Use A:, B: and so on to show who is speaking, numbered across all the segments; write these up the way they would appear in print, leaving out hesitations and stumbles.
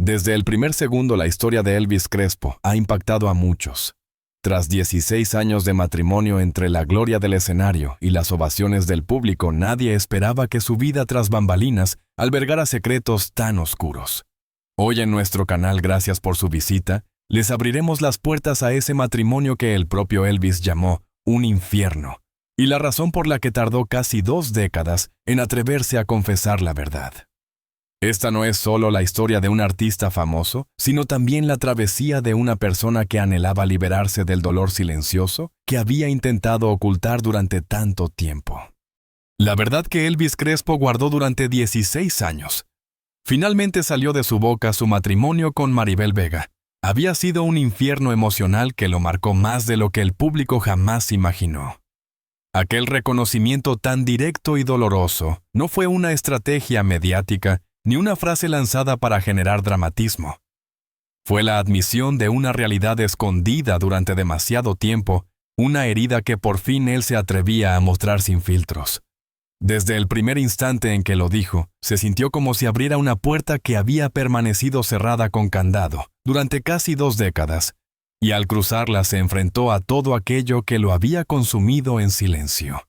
A: Desde el primer segundo, la historia de Elvis Crespo ha impactado a muchos. Tras 16 años de matrimonio entre la gloria del escenario y las ovaciones del público, nadie esperaba que su vida tras bambalinas albergara secretos tan oscuros. Hoy en nuestro canal, gracias por su visita, les abriremos las puertas a ese matrimonio que el propio Elvis llamó un infierno, y la razón por la que tardó casi 2 décadas en atreverse a confesar la verdad. Esta no es solo la historia de un artista famoso, sino también la travesía de una persona que anhelaba liberarse del dolor silencioso que había intentado ocultar durante tanto tiempo. La verdad que Elvis Crespo guardó durante 16 años. Finalmente salió de su boca su matrimonio con Maribel Vega. Había sido un infierno emocional que lo marcó más de lo que el público jamás imaginó. Aquel reconocimiento tan directo y doloroso no fue una estrategia mediática ni una frase lanzada para generar dramatismo. Fue la admisión de una realidad escondida durante demasiado tiempo, una herida que por fin él se atrevía a mostrar sin filtros. Desde el primer instante en que lo dijo, se sintió como si abriera una puerta que había permanecido cerrada con candado durante casi 2 décadas, y al cruzarla se enfrentó a todo aquello que lo había consumido en silencio.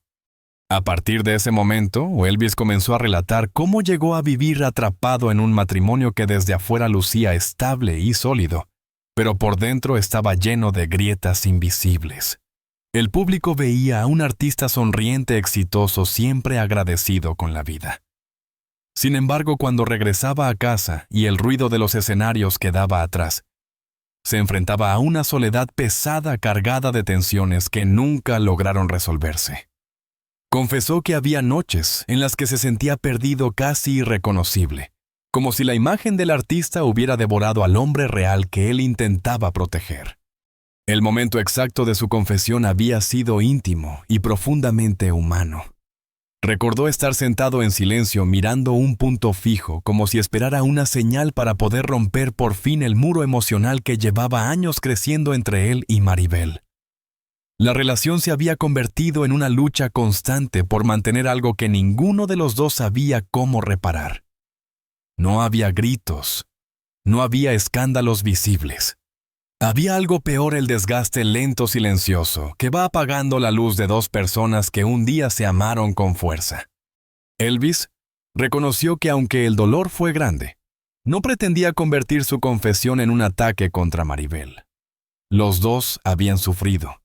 A: A partir de ese momento, Elvis comenzó a relatar cómo llegó a vivir atrapado en un matrimonio que desde afuera lucía estable y sólido, pero por dentro estaba lleno de grietas invisibles. El público veía a un artista sonriente, exitoso, siempre agradecido con la vida. Sin embargo, cuando regresaba a casa y el ruido de los escenarios quedaba atrás, se enfrentaba a una soledad pesada cargada de tensiones que nunca lograron resolverse. Confesó que había noches en las que se sentía perdido, casi irreconocible, como si la imagen del artista hubiera devorado al hombre real que él intentaba proteger. El momento exacto de su confesión había sido íntimo y profundamente humano. Recordó estar sentado en silencio mirando un punto fijo, como si esperara una señal para poder romper por fin el muro emocional que llevaba años creciendo entre él y Maribel. La relación se había convertido en una lucha constante por mantener algo que ninguno de los dos sabía cómo reparar. No había gritos, no había escándalos visibles. Había algo peor: el desgaste lento, silencioso, que va apagando la luz de 2 personas que un día se amaron con fuerza. Elvis reconoció que aunque el dolor fue grande, no pretendía convertir su confesión en un ataque contra Maribel. Los dos habían sufrido.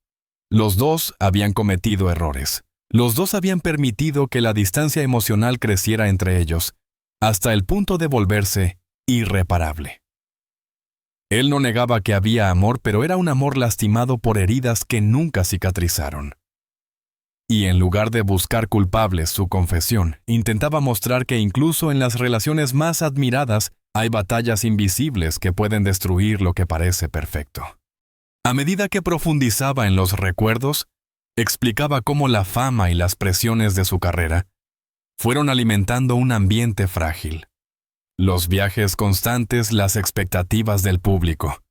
A: Los dos habían cometido errores. Los dos habían permitido que la distancia emocional creciera entre ellos, hasta el punto de volverse irreparable. Él no negaba que había amor, pero era un amor lastimado por heridas que nunca cicatrizaron. Y en lugar de buscar culpables, su confesión intentaba mostrar que incluso en las relaciones más admiradas hay batallas invisibles que pueden destruir lo que parece perfecto. A medida que profundizaba en los recuerdos, explicaba cómo la fama y las presiones de su carrera fueron alimentando un ambiente frágil. Los viajes constantes, las expectativas del público,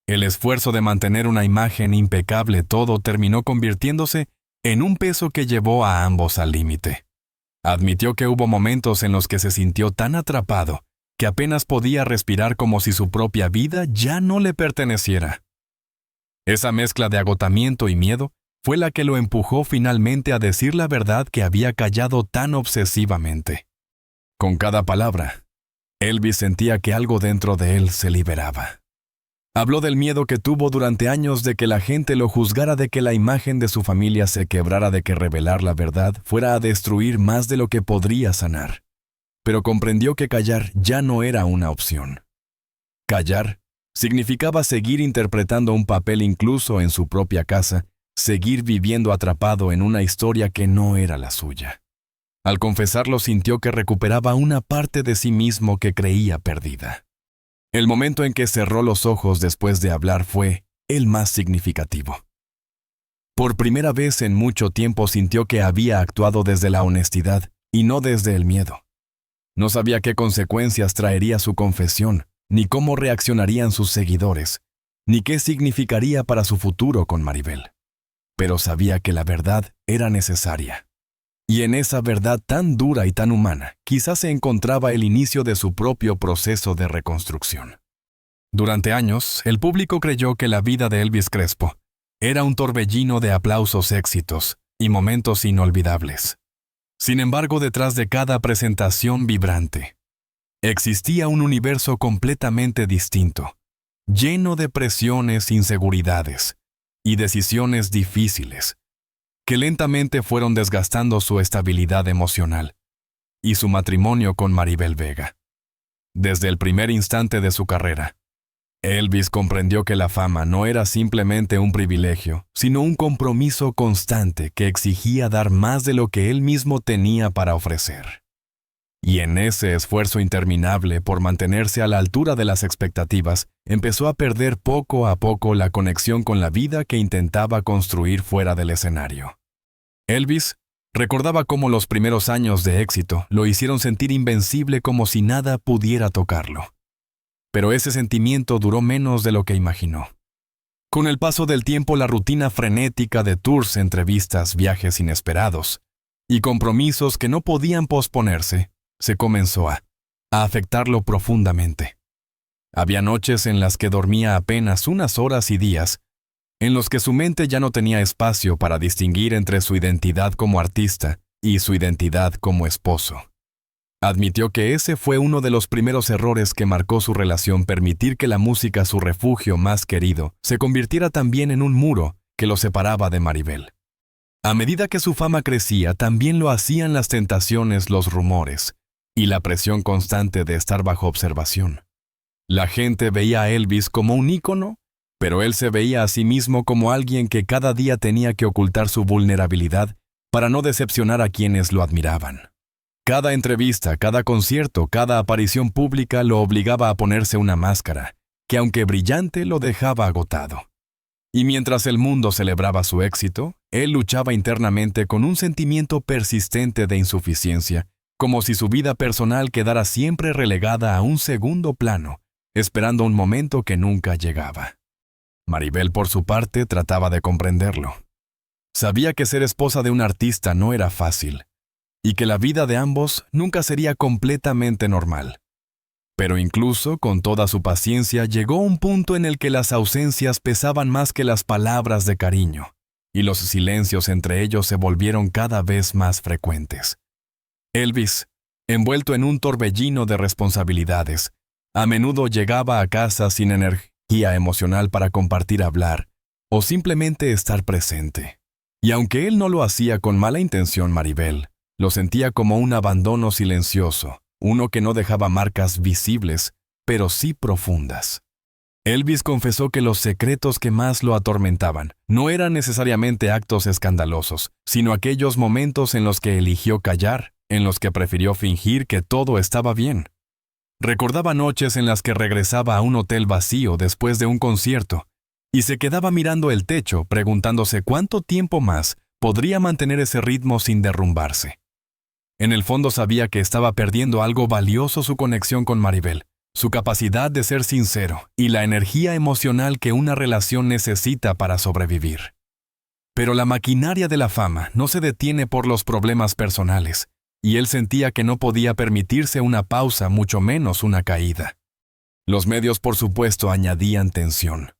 A: el esfuerzo de mantener una imagen impecable, todo terminó convirtiéndose en un peso que llevó a ambos al límite. Admitió que hubo momentos en los que se sintió tan atrapado que apenas podía respirar, como si su propia vida ya no le perteneciera. Esa mezcla de agotamiento y miedo fue la que lo empujó finalmente a decir la verdad que había callado tan obsesivamente. Con cada palabra, Elvis sentía que algo dentro de él se liberaba. Habló del miedo que tuvo durante años de que la gente lo juzgara, de que la imagen de su familia se quebrara, de que revelar la verdad fuera a destruir más de lo que podría sanar. Pero comprendió que callar ya no era una opción. Callar significaba seguir interpretando un papel incluso en su propia casa, seguir viviendo atrapado en una historia que no era la suya. Al confesarlo, sintió que recuperaba una parte de sí mismo que creía perdida. El momento en que cerró los ojos después de hablar fue el más significativo. Por primera vez en mucho tiempo sintió que había actuado desde la honestidad y no desde el miedo. No sabía qué consecuencias traería su confesión, ni cómo reaccionarían sus seguidores, ni qué significaría para su futuro con Maribel. Pero sabía que la verdad era necesaria. Y en esa verdad tan dura y tan humana, quizás se encontraba el inicio de su propio proceso de reconstrucción. Durante años, el público creyó que la vida de Elvis Crespo era un torbellino de aplausos, éxitos y momentos inolvidables. Sin embargo, detrás de cada presentación vibrante, existía un universo completamente distinto, lleno de presiones, inseguridades y decisiones difíciles, que lentamente fueron desgastando su estabilidad emocional y su matrimonio con Maribel Vega. Desde el primer instante de su carrera, Elvis comprendió que la fama no era simplemente un privilegio, sino un compromiso constante que exigía dar más de lo que él mismo tenía para ofrecer. Y en ese esfuerzo interminable por mantenerse a la altura de las expectativas, empezó a perder poco a poco la conexión con la vida que intentaba construir fuera del escenario. Elvis recordaba cómo los primeros años de éxito lo hicieron sentir invencible, como si nada pudiera tocarlo. Pero ese sentimiento duró menos de lo que imaginó. Con el paso del tiempo, la rutina frenética de tours, entrevistas, viajes inesperados y compromisos que no podían posponerse, se comenzó a afectarlo profundamente. Había noches en las que dormía apenas unas horas y días, en los que su mente ya no tenía espacio para distinguir entre su identidad como artista y su identidad como esposo. Admitió que ese fue uno de los primeros errores que marcó su relación: permitir que la música, su refugio más querido, se convirtiera también en un muro que lo separaba de Maribel. A medida que su fama crecía, también lo hacían las tentaciones, los rumores y la presión constante de estar bajo observación. La gente veía a Elvis como un ícono, pero él se veía a sí mismo como alguien que cada día tenía que ocultar su vulnerabilidad para no decepcionar a quienes lo admiraban. Cada entrevista, cada concierto, cada aparición pública lo obligaba a ponerse una máscara, que aunque brillante lo dejaba agotado. Y mientras el mundo celebraba su éxito, él luchaba internamente con un sentimiento persistente de insuficiencia, como si su vida personal quedara siempre relegada a un segundo plano, esperando un momento que nunca llegaba. Maribel, por su parte, trataba de comprenderlo. Sabía que ser esposa de un artista no era fácil, y que la vida de ambos nunca sería completamente normal. Pero incluso con toda su paciencia, llegó un punto en el que las ausencias pesaban más que las palabras de cariño, y los silencios entre ellos se volvieron cada vez más frecuentes. Elvis, envuelto en un torbellino de responsabilidades, a menudo llegaba a casa sin energía emocional para compartir, hablar o simplemente estar presente. Y aunque él no lo hacía con mala intención, Maribel lo sentía como un abandono silencioso, uno que no dejaba marcas visibles, pero sí profundas. Elvis confesó que los secretos que más lo atormentaban no eran necesariamente actos escandalosos, sino aquellos momentos en los que eligió callar, en los que prefirió fingir que todo estaba bien. Recordaba noches en las que regresaba a un hotel vacío después de un concierto y se quedaba mirando el techo, preguntándose cuánto tiempo más podría mantener ese ritmo sin derrumbarse. En el fondo sabía que estaba perdiendo algo valioso: su conexión con Maribel, su capacidad de ser sincero y la energía emocional que una relación necesita para sobrevivir. Pero la maquinaria de la fama no se detiene por los problemas personales, y él sentía que no podía permitirse una pausa, mucho menos una caída. Los medios, por supuesto, añadían tensión.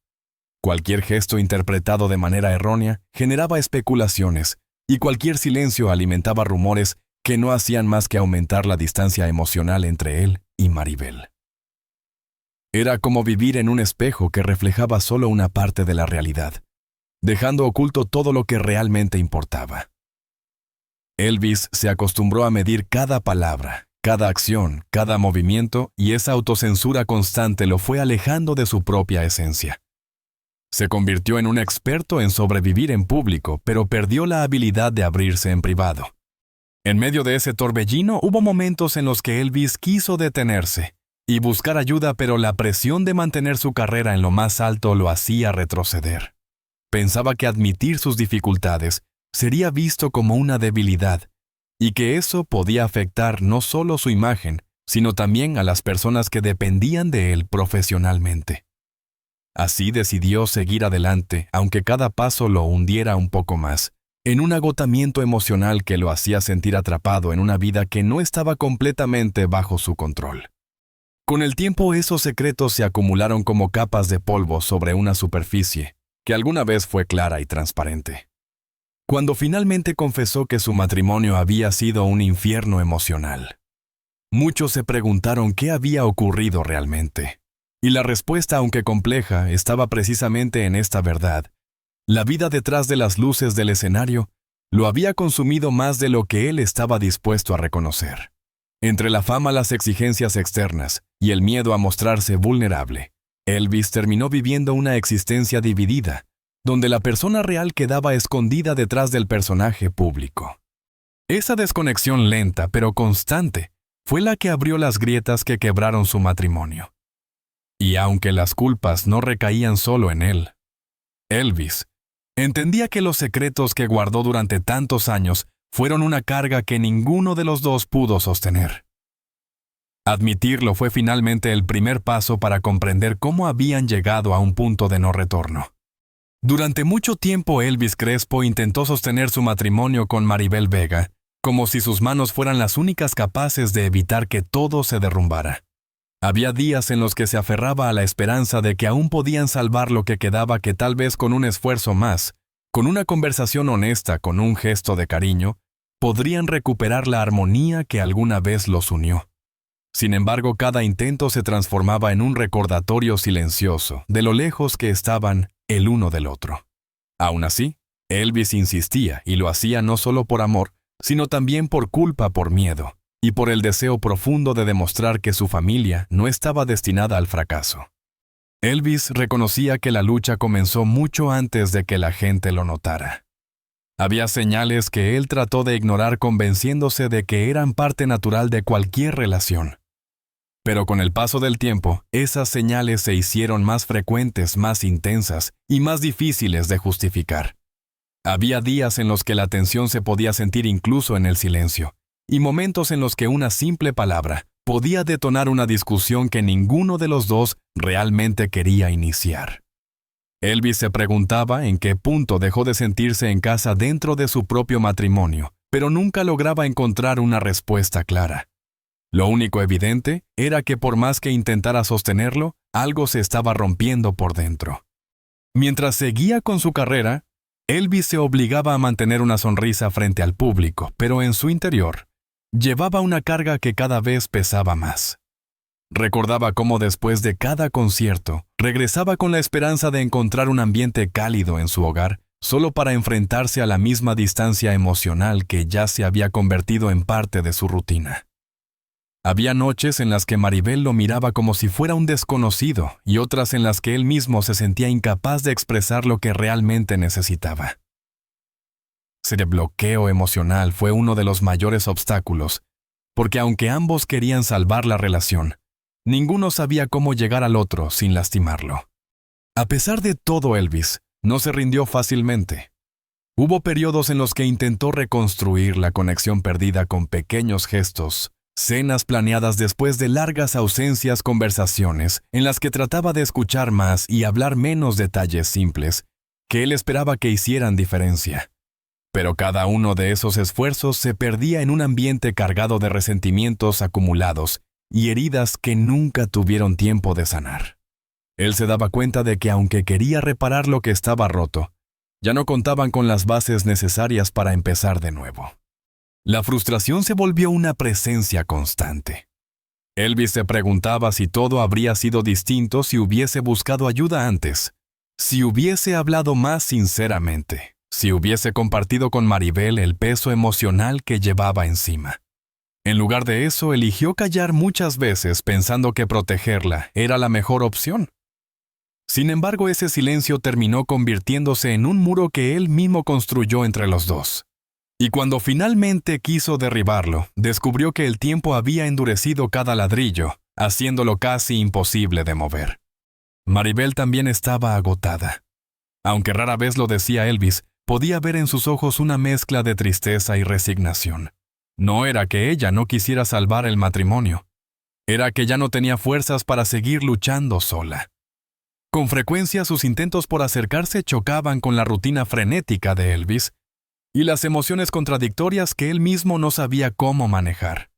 A: Cualquier gesto interpretado de manera errónea generaba especulaciones, y cualquier silencio alimentaba rumores que no hacían más que aumentar la distancia emocional entre él y Maribel. Era como vivir en un espejo que reflejaba solo una parte de la realidad, dejando oculto todo lo que realmente importaba. Elvis se acostumbró a medir cada palabra, cada acción, cada movimiento, y esa autocensura constante lo fue alejando de su propia esencia. Se convirtió en un experto en sobrevivir en público, pero perdió la habilidad de abrirse en privado. En medio de ese torbellino hubo momentos en los que Elvis quiso detenerse y buscar ayuda, pero la presión de mantener su carrera en lo más alto lo hacía retroceder. Pensaba que admitir sus dificultades sería visto como una debilidad, y que eso podía afectar no solo su imagen, sino también a las personas que dependían de él profesionalmente. Así decidió seguir adelante, aunque cada paso lo hundiera un poco más, en un agotamiento emocional que lo hacía sentir atrapado en una vida que no estaba completamente bajo su control. Con el tiempo, esos secretos se acumularon como capas de polvo sobre una superficie que alguna vez fue clara y transparente. Cuando finalmente confesó que su matrimonio había sido un infierno emocional, muchos se preguntaron qué había ocurrido realmente. Y la respuesta, aunque compleja, estaba precisamente en esta verdad. La vida detrás de las luces del escenario lo había consumido más de lo que él estaba dispuesto a reconocer. Entre la fama, las exigencias externas y el miedo a mostrarse vulnerable, Elvis terminó viviendo una existencia dividida, donde la persona real quedaba escondida detrás del personaje público. Esa desconexión lenta pero constante fue la que abrió las grietas que quebraron su matrimonio. Y aunque las culpas no recaían solo en él, Elvis entendía que los secretos que guardó durante tantos años fueron una carga que ninguno de los dos pudo sostener. Admitirlo fue finalmente el primer paso para comprender cómo habían llegado a un punto de no retorno. Durante mucho tiempo Elvis Crespo intentó sostener su matrimonio con Maribel Vega, como si sus manos fueran las únicas capaces de evitar que todo se derrumbara. Había días en los que se aferraba a la esperanza de que aún podían salvar lo que quedaba, que tal vez con un esfuerzo más, con una conversación honesta, con un gesto de cariño, podrían recuperar la armonía que alguna vez los unió. Sin embargo, cada intento se transformaba en un recordatorio silencioso de lo lejos que estaban el uno del otro. Aún así, Elvis insistía, y lo hacía no solo por amor, sino también por culpa, por miedo, y por el deseo profundo de demostrar que su familia no estaba destinada al fracaso. Elvis reconocía que la lucha comenzó mucho antes de que la gente lo notara. Había señales que él trató de ignorar, convenciéndose de que eran parte natural de cualquier relación. Pero con el paso del tiempo, esas señales se hicieron más frecuentes, más intensas y más difíciles de justificar. Había días en los que la tensión se podía sentir incluso en el silencio, y momentos en los que una simple palabra podía detonar una discusión que ninguno de los dos realmente quería iniciar. Elvis se preguntaba en qué punto dejó de sentirse en casa dentro de su propio matrimonio, pero nunca lograba encontrar una respuesta clara. Lo único evidente era que por más que intentara sostenerlo, algo se estaba rompiendo por dentro. Mientras seguía con su carrera, Elvis se obligaba a mantener una sonrisa frente al público, pero en su interior llevaba una carga que cada vez pesaba más. Recordaba cómo después de cada concierto, regresaba con la esperanza de encontrar un ambiente cálido en su hogar, solo para enfrentarse a la misma distancia emocional que ya se había convertido en parte de su rutina. Había noches en las que Maribel lo miraba como si fuera un desconocido, y otras en las que él mismo se sentía incapaz de expresar lo que realmente necesitaba. Ese bloqueo emocional fue uno de los mayores obstáculos, porque aunque ambos querían salvar la relación, ninguno sabía cómo llegar al otro sin lastimarlo. A pesar de todo, Elvis no se rindió fácilmente. Hubo periodos en los que intentó reconstruir la conexión perdida con pequeños gestos, cenas planeadas después de largas ausencias, conversaciones en las que trataba de escuchar más y hablar menos detalles simples que él esperaba que hicieran diferencia. Pero cada uno de esos esfuerzos se perdía en un ambiente cargado de resentimientos acumulados y heridas que nunca tuvieron tiempo de sanar. Él se daba cuenta de que aunque quería reparar lo que estaba roto, ya no contaban con las bases necesarias para empezar de nuevo. La frustración se volvió una presencia constante. Elvis se preguntaba si todo habría sido distinto si hubiese buscado ayuda antes, si hubiese hablado más sinceramente, si hubiese compartido con Maribel el peso emocional que llevaba encima. En lugar de eso, eligió callar muchas veces pensando que protegerla era la mejor opción. Sin embargo, ese silencio terminó convirtiéndose en un muro que él mismo construyó entre los dos. Y cuando finalmente quiso derribarlo, descubrió que el tiempo había endurecido cada ladrillo, haciéndolo casi imposible de mover. Maribel también estaba agotada. Aunque rara vez lo decía Elvis, podía ver en sus ojos una mezcla de tristeza y resignación. No era que ella no quisiera salvar el matrimonio, era que ya no tenía fuerzas para seguir luchando sola. Con frecuencia sus intentos por acercarse chocaban con la rutina frenética de Elvis, y las emociones contradictorias que él mismo no sabía cómo manejar.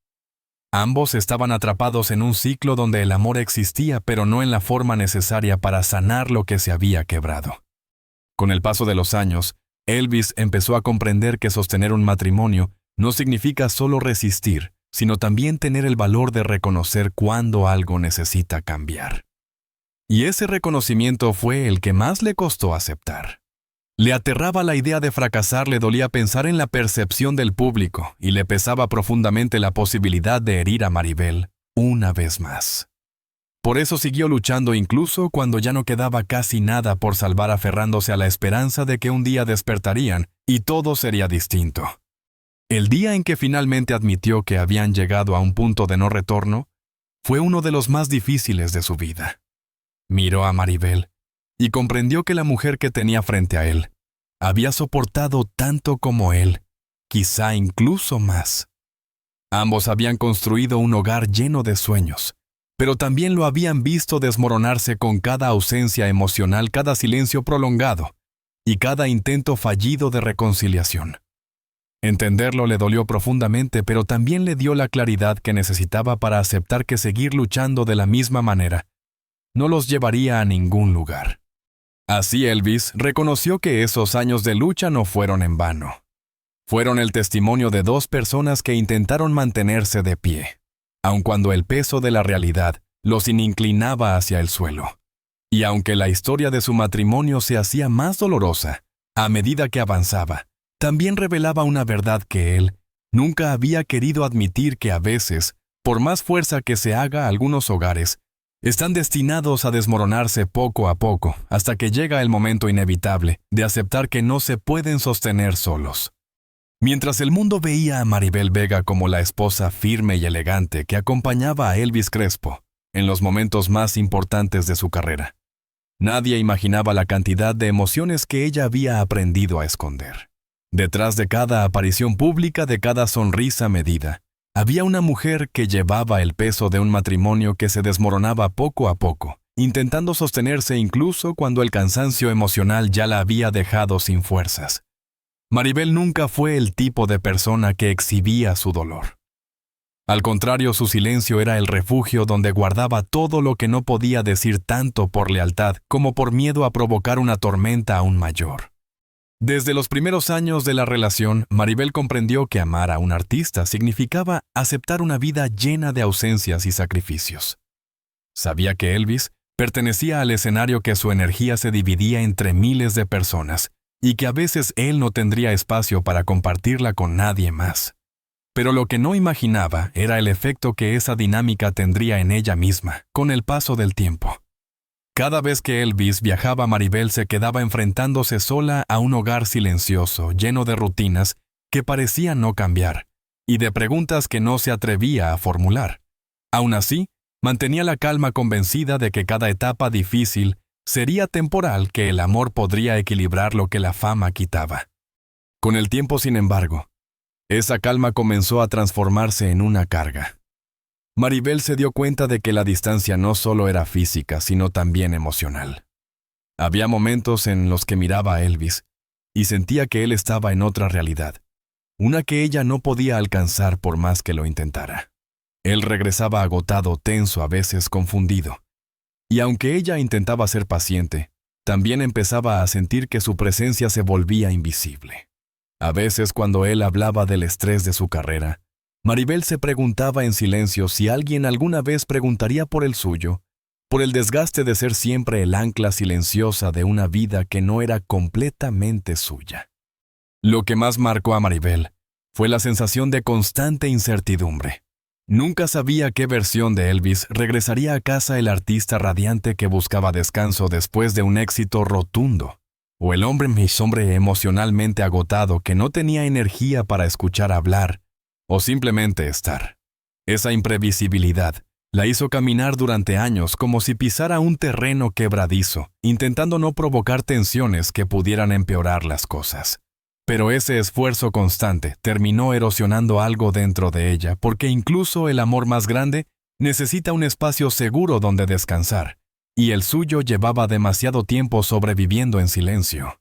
A: Ambos estaban atrapados en un ciclo donde el amor existía, pero no en la forma necesaria para sanar lo que se había quebrado. Con el paso de los años, Elvis empezó a comprender que sostener un matrimonio no significa solo resistir, sino también tener el valor de reconocer cuando algo necesita cambiar. Y ese reconocimiento fue el que más le costó aceptar. Le aterraba la idea de fracasar, le dolía pensar en la percepción del público y le pesaba profundamente la posibilidad de herir a Maribel una vez más. Por eso siguió luchando incluso cuando ya no quedaba casi nada por salvar, aferrándose a la esperanza de que un día despertarían y todo sería distinto. El día en que finalmente admitió que habían llegado a un punto de no retorno fue uno de los más difíciles de su vida. Miró a Maribel y comprendió que la mujer que tenía frente a él había soportado tanto como él, quizá incluso más. Ambos habían construido un hogar lleno de sueños, pero también lo habían visto desmoronarse con cada ausencia emocional, cada silencio prolongado y cada intento fallido de reconciliación. Entenderlo le dolió profundamente, pero también le dio la claridad que necesitaba para aceptar que seguir luchando de la misma manera no los llevaría a ningún lugar. Así Elvis reconoció que esos años de lucha no fueron en vano. Fueron el testimonio de dos personas que intentaron mantenerse de pie, aun cuando el peso de la realidad los inclinaba hacia el suelo. Y aunque la historia de su matrimonio se hacía más dolorosa, a medida que avanzaba, también revelaba una verdad que él nunca había querido admitir, que a veces, por más fuerza que se haga, algunos hogares están destinados a desmoronarse poco a poco, hasta que llega el momento inevitable de aceptar que no se pueden sostener solos. Mientras el mundo veía a Maribel Vega como la esposa firme y elegante que acompañaba a Elvis Crespo en los momentos más importantes de su carrera, nadie imaginaba la cantidad de emociones que ella había aprendido a esconder. Detrás de cada aparición pública, de cada sonrisa medida, había una mujer que llevaba el peso de un matrimonio que se desmoronaba poco a poco, intentando sostenerse incluso cuando el cansancio emocional ya la había dejado sin fuerzas. Maribel nunca fue el tipo de persona que exhibía su dolor. Al contrario, su silencio era el refugio donde guardaba todo lo que no podía decir, tanto por lealtad como por miedo a provocar una tormenta aún mayor. Desde los primeros años de la relación, Maribel comprendió que amar a un artista significaba aceptar una vida llena de ausencias y sacrificios. Sabía que Elvis pertenecía al escenario, que su energía se dividía entre miles de personas y que a veces él no tendría espacio para compartirla con nadie más. Pero lo que no imaginaba era el efecto que esa dinámica tendría en ella misma con el paso del tiempo. Cada vez que Elvis viajaba, Maribel se quedaba enfrentándose sola a un hogar silencioso, lleno de rutinas que parecían no cambiar y de preguntas que no se atrevía a formular. Aún así, mantenía la calma, convencida de que cada etapa difícil sería temporal, que el amor podría equilibrar lo que la fama quitaba. Con el tiempo, sin embargo, esa calma comenzó a transformarse en una carga. Maribel se dio cuenta de que la distancia no solo era física, sino también emocional. Había momentos en los que miraba a Elvis y sentía que él estaba en otra realidad, una que ella no podía alcanzar por más que lo intentara. Él regresaba agotado, tenso, a veces confundido. Y aunque ella intentaba ser paciente, también empezaba a sentir que su presencia se volvía invisible. A veces, cuando él hablaba del estrés de su carrera, Maribel se preguntaba en silencio si alguien alguna vez preguntaría por el suyo, por el desgaste de ser siempre el ancla silenciosa de una vida que no era completamente suya. Lo que más marcó a Maribel fue la sensación de constante incertidumbre. Nunca sabía qué versión de Elvis regresaría a casa, el artista radiante que buscaba descanso después de un éxito rotundo, o el hombre emocionalmente agotado que no tenía energía para escuchar hablar o simplemente estar. Esa imprevisibilidad la hizo caminar durante años como si pisara un terreno quebradizo, intentando no provocar tensiones que pudieran empeorar las cosas. Pero ese esfuerzo constante terminó erosionando algo dentro de ella, porque incluso el amor más grande necesita un espacio seguro donde descansar, y el suyo llevaba demasiado tiempo sobreviviendo en silencio.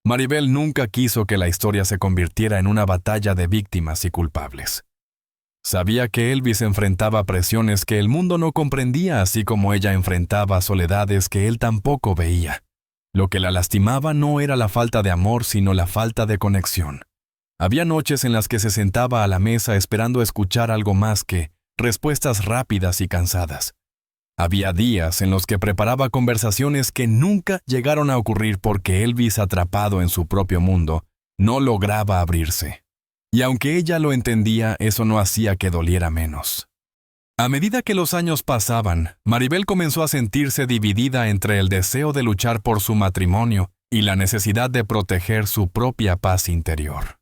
A: Maribel nunca quiso que la historia se convirtiera en una batalla de víctimas y culpables. Sabía que Elvis enfrentaba presiones que el mundo no comprendía, así como ella enfrentaba soledades que él tampoco veía. Lo que la lastimaba no era la falta de amor, sino la falta de conexión. Había noches en las que se sentaba a la mesa esperando escuchar algo más que respuestas rápidas y cansadas. Había días en los que preparaba conversaciones que nunca llegaron a ocurrir porque Elvis, atrapado en su propio mundo, no lograba abrirse. Y aunque ella lo entendía, eso no hacía que doliera menos. A medida que los años pasaban, Maribel comenzó a sentirse dividida entre el deseo de luchar por su matrimonio y la necesidad de proteger su propia paz interior.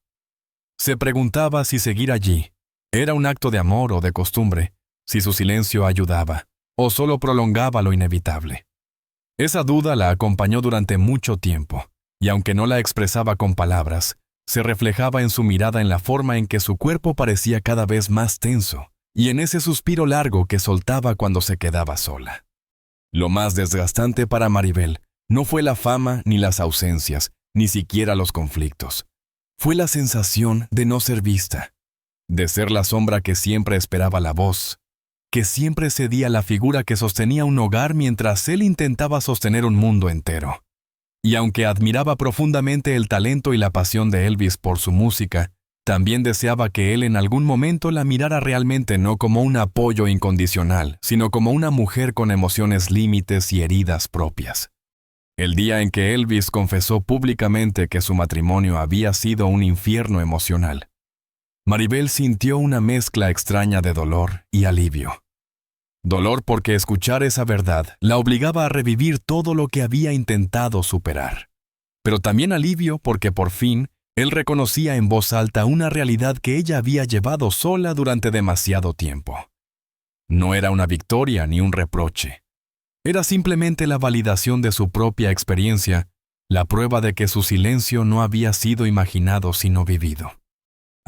A: Se preguntaba si seguir allí era un acto de amor o de costumbre, si su silencio ayudaba o solo prolongaba lo inevitable. Esa duda la acompañó durante mucho tiempo, y aunque no la expresaba con palabras, se reflejaba en su mirada, en la forma en que su cuerpo parecía cada vez más tenso, y en ese suspiro largo que soltaba cuando se quedaba sola. Lo más desgastante para Maribel no fue la fama ni las ausencias, ni siquiera los conflictos. Fue la sensación de no ser vista, de ser la sombra que siempre esperaba la voz, que siempre cedía la figura que sostenía un hogar mientras él intentaba sostener un mundo entero. Y aunque admiraba profundamente el talento y la pasión de Elvis por su música, también deseaba que él en algún momento la mirara realmente, no como un apoyo incondicional, sino como una mujer con emociones, límites y heridas propias. El día en que Elvis confesó públicamente que su matrimonio había sido un infierno emocional, Maribel sintió una mezcla extraña de dolor y alivio. Dolor porque escuchar esa verdad la obligaba a revivir todo lo que había intentado superar. Pero también alivio porque por fin él reconocía en voz alta una realidad que ella había llevado sola durante demasiado tiempo. No era una victoria ni un reproche. Era simplemente la validación de su propia experiencia, la prueba de que su silencio no había sido imaginado sino vivido.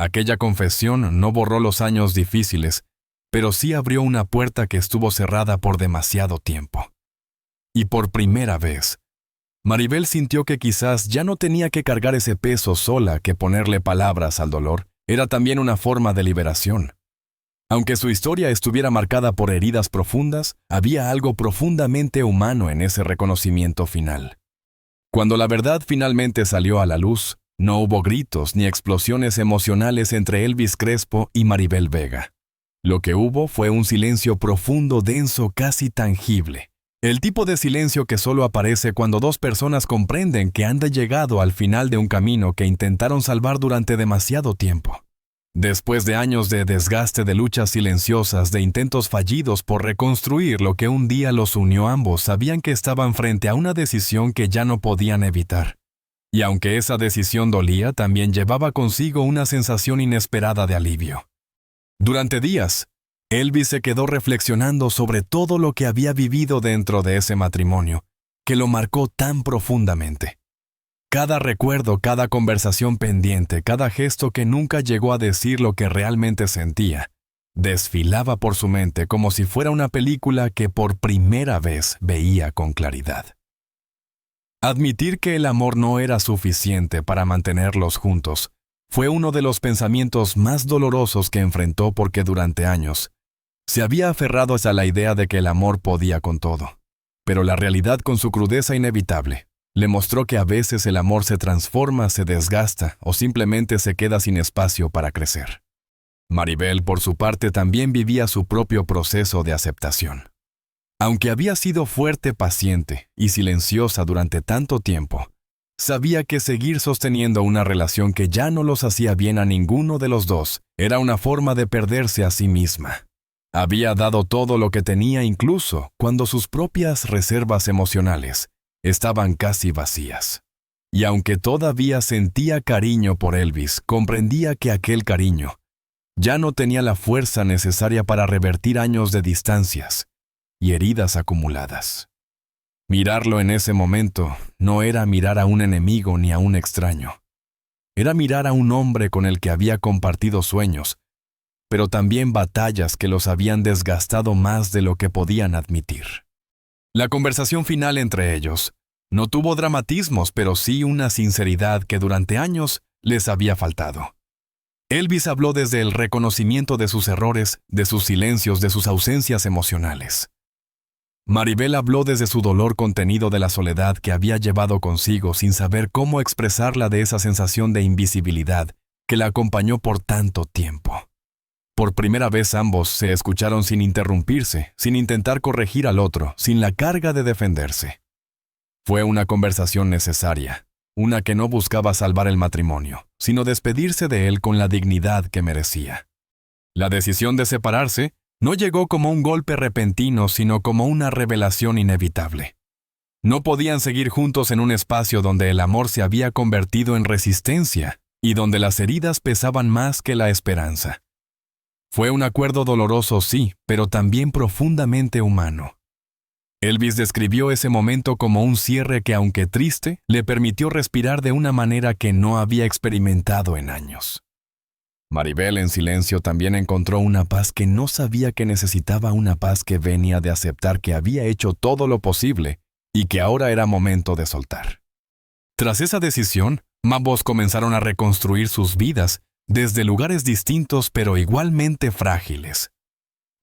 A: Aquella confesión no borró los años difíciles, pero sí abrió una puerta que estuvo cerrada por demasiado tiempo. Y por primera vez, Maribel sintió que quizás ya no tenía que cargar ese peso sola, que ponerle palabras al dolor era también una forma de liberación. Aunque su historia estuviera marcada por heridas profundas, había algo profundamente humano en ese reconocimiento final. Cuando la verdad finalmente salió a la luz, no hubo gritos ni explosiones emocionales entre Elvis Crespo y Maribel Vega. Lo que hubo fue un silencio profundo, denso, casi tangible. El tipo de silencio que solo aparece cuando dos personas comprenden que han llegado al final de un camino que intentaron salvar durante demasiado tiempo. Después de años de desgaste, de luchas silenciosas, de intentos fallidos por reconstruir lo que un día los unió, ambos sabían que estaban frente a una decisión que ya no podían evitar. Y aunque esa decisión dolía, también llevaba consigo una sensación inesperada de alivio. Durante días, Elvis se quedó reflexionando sobre todo lo que había vivido dentro de ese matrimonio, que lo marcó tan profundamente. Cada recuerdo, cada conversación pendiente, cada gesto que nunca llegó a decir lo que realmente sentía, desfilaba por su mente como si fuera una película que por primera vez veía con claridad. Admitir que el amor no era suficiente para mantenerlos juntos fue uno de los pensamientos más dolorosos que enfrentó, porque durante años se había aferrado a la idea de que el amor podía con todo. Pero la realidad, con su crudeza inevitable, le mostró que a veces el amor se transforma, se desgasta o simplemente se queda sin espacio para crecer. Maribel, por su parte, también vivía su propio proceso de aceptación. Aunque había sido fuerte, paciente y silenciosa durante tanto tiempo, sabía que seguir sosteniendo una relación que ya no los hacía bien a ninguno de los dos era una forma de perderse a sí misma. Había dado todo lo que tenía, incluso cuando sus propias reservas emocionales estaban casi vacías. Y aunque todavía sentía cariño por Elvis, comprendía que aquel cariño ya no tenía la fuerza necesaria para revertir años de distancias y heridas acumuladas. Mirarlo en ese momento no era mirar a un enemigo ni a un extraño. Era mirar a un hombre con el que había compartido sueños, pero también batallas que los habían desgastado más de lo que podían admitir. La conversación final entre ellos No tuvo dramatismos, pero sí una sinceridad que durante años les había faltado. Elvis habló desde el reconocimiento de sus errores, de sus silencios, de sus ausencias emocionales. Maribel habló desde su dolor contenido de la soledad que había llevado consigo sin saber cómo expresarla, de esa sensación de invisibilidad que la acompañó por tanto tiempo. Por primera vez ambos se escucharon sin interrumpirse, sin intentar corregir al otro, sin la carga de defenderse. Fue una conversación necesaria, una que no buscaba salvar el matrimonio, sino despedirse de él con la dignidad que merecía. La decisión de separarse no llegó como un golpe repentino, sino como una revelación inevitable. No podían seguir juntos en un espacio donde el amor se había convertido en resistencia y donde las heridas pesaban más que la esperanza. Fue un acuerdo doloroso, sí, pero también profundamente humano. Elvis describió ese momento como un cierre que, aunque triste, le permitió respirar de una manera que no había experimentado en años. Maribel, en silencio, también encontró una paz que no sabía que necesitaba, una paz que venía de aceptar que había hecho todo lo posible y que ahora era momento de soltar. Tras esa decisión, ambos comenzaron a reconstruir sus vidas desde lugares distintos pero igualmente frágiles.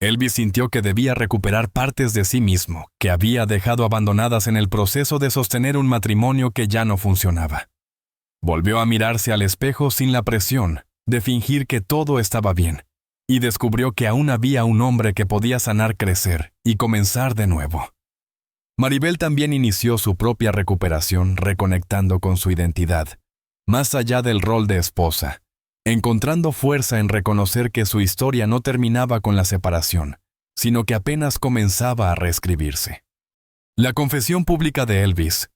A: Elvis sintió que debía recuperar partes de sí mismo, que había dejado abandonadas en el proceso de sostener un matrimonio que ya no funcionaba. Volvió a mirarse al espejo sin la presión de fingir que todo estaba bien, y descubrió que aún había un hombre que podía sanar, crecer y comenzar de nuevo. Maribel también inició su propia recuperación, reconectando con su identidad, más allá del rol de esposa, encontrando fuerza en reconocer que su historia no terminaba con la separación, sino que apenas comenzaba a reescribirse. La confesión pública de Elvis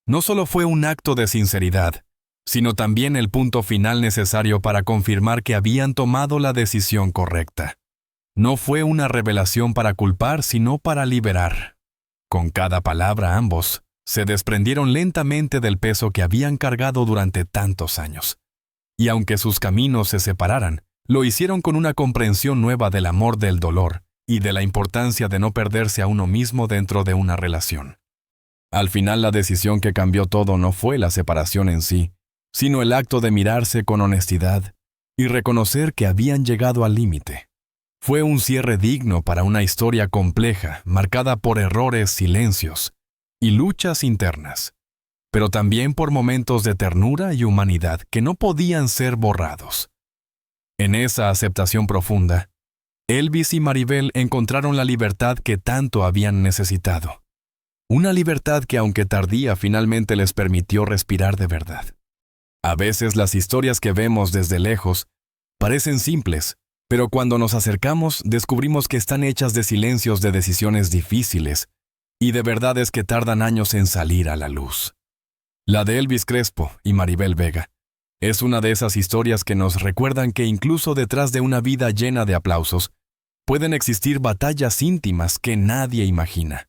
A: no solo fue un acto de sinceridad, sino también el punto final necesario para confirmar que habían tomado la decisión correcta. No fue una revelación para culpar, sino para liberar. Con cada palabra ambos se desprendieron lentamente del peso que habían cargado durante tantos años. Y aunque sus caminos se separaran, lo hicieron con una comprensión nueva del amor, del dolor y de la importancia de no perderse a uno mismo dentro de una relación. Al final, la decisión que cambió todo no fue la separación en sí, sino el acto de mirarse con honestidad y reconocer que habían llegado al límite. Fue un cierre digno para una historia compleja, marcada por errores, silencios y luchas internas, pero también por momentos de ternura y humanidad que no podían ser borrados. En esa aceptación profunda, Elvis y Maribel encontraron la libertad que tanto habían necesitado. Una libertad que, aunque tardía, finalmente les permitió respirar de verdad. A veces las historias que vemos desde lejos parecen simples, pero cuando nos acercamos descubrimos que están hechas de silencios, de decisiones difíciles y de verdades que tardan años en salir a la luz. La de Elvis Crespo y Maribel Vega es una de esas historias que nos recuerdan que incluso detrás de una vida llena de aplausos, pueden existir batallas íntimas que nadie imagina.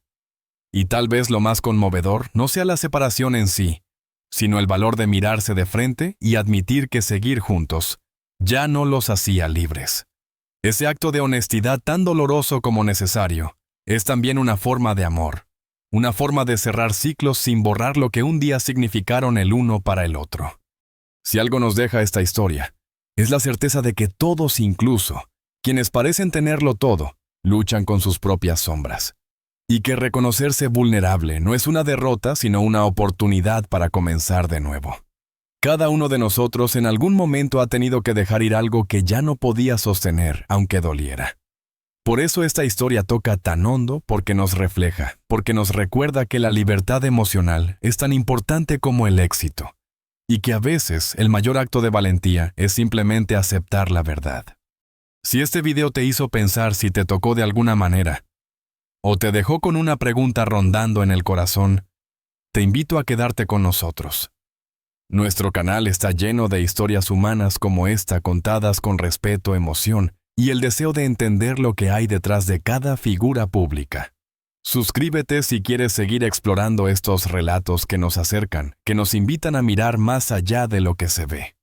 A: Y tal vez lo más conmovedor no sea la separación en sí, sino el valor de mirarse de frente y admitir que seguir juntos ya no los hacía libres. Ese acto de honestidad, tan doloroso como necesario, es también una forma de amor, una forma de cerrar ciclos sin borrar lo que un día significaron el uno para el otro. Si algo nos deja esta historia, es la certeza de que todos, incluso quienes parecen tenerlo todo, luchan con sus propias sombras. Y que reconocerse vulnerable no es una derrota, sino una oportunidad para comenzar de nuevo. Cada uno de nosotros en algún momento ha tenido que dejar ir algo que ya no podía sostener, aunque doliera. Por eso esta historia toca tan hondo, porque nos refleja, porque nos recuerda que la libertad emocional es tan importante como el éxito, y que a veces el mayor acto de valentía es simplemente aceptar la verdad. Si este video te hizo pensar, si te tocó de alguna manera, o te dejó con una pregunta rondando en el corazón, te invito a quedarte con nosotros. Nuestro canal está lleno de historias humanas como esta, contadas con respeto, emoción y el deseo de entender lo que hay detrás de cada figura pública. Suscríbete si quieres seguir explorando estos relatos que nos acercan, que nos invitan a mirar más allá de lo que se ve.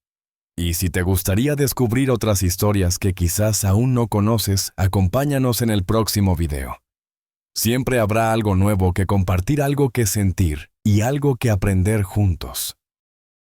A: Y si te gustaría descubrir otras historias que quizás aún no conoces, acompáñanos en el próximo video. Siempre habrá algo nuevo que compartir, algo que sentir y algo que aprender juntos.